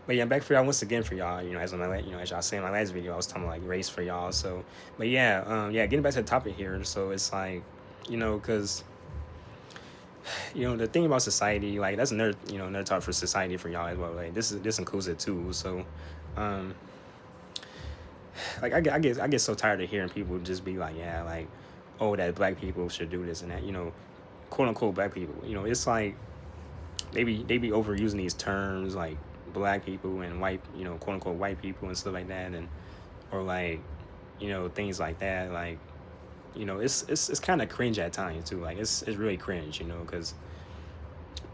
But yeah, back for y'all once again for y'all. As on as y'all saying in my last video, I was talking about like race for y'all. So, but yeah, getting back to the topic here. So it's like, because the thing about society, like that's another topic for society for y'all as well. Like this includes it too. So, um, like I get so tired of hearing people just be like, yeah, like, oh, that black people should do this and that. Quote unquote black people. It's like they be overusing these terms like black people and white, quote unquote white people and stuff like that, and or like, things like that. Like, it's kind of cringe at times too. Like it's really cringe, because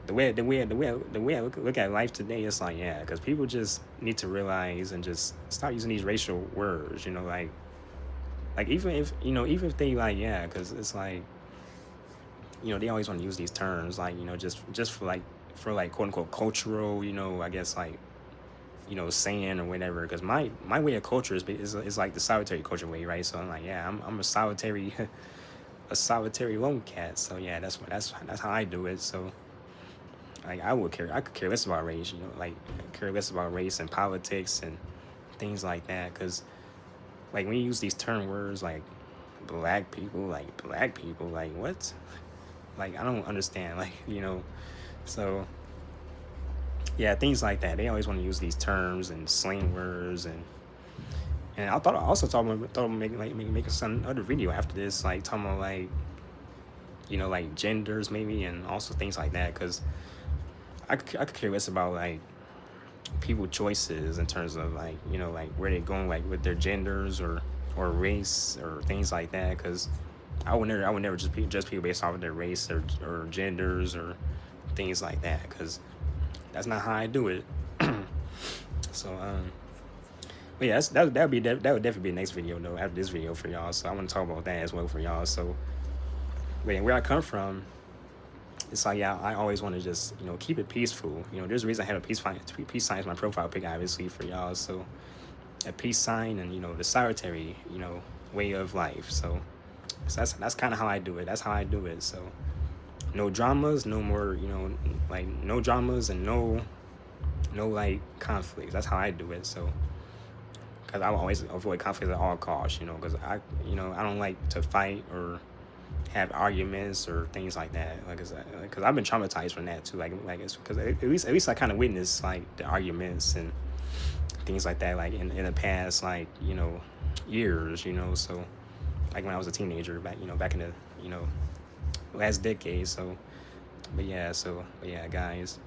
the way I look at life today, it's like, yeah, because people just need to realize and just stop using these racial words, like even if they like, yeah, because it's like, they always want to use these terms like, just for like quote unquote cultural, I guess, like, saying or whatever. Because my way of culture is like the solitary culture way, right? So I'm like, yeah, I'm a solitary a solitary lone cat. So yeah, that's how I do it. So like I could care less about race, like care less about race and politics and things like that. Because like when you use these term words like black people, like what? Like I don't understand, like, so yeah, things like that. They always want to use these terms and slang words, and I also thought of making some other video after this, like talking about like, like genders maybe, and also things like that, because I could care less about like people choices in terms of like, like where they're going like with their genders or race or things like that, because I would never just people based off of their race or genders or things like that, because that's not how I do it. So but yeah, that would definitely be the next video though after this video for y'all. So I want to talk about that as well for y'all. So but yeah, where I come from, it's like, yeah, I always want to just keep it peaceful. There's a reason I have a peace sign as my profile pic, obviously, for y'all. So a peace sign and the solitary way of life. So that's kind of how I do it. That's how I do it. So no dramas, no more, like no dramas and no like conflicts. That's how I do it. So because I always avoid conflicts at all costs, because I don't like to fight or have arguments or things like that. Like, because I've been traumatized from that too. Like it's because at least I kind of witnessed like the arguments and things like that, like in the past, like years, So like when I was a teenager, back in the last decade. So but yeah, guys.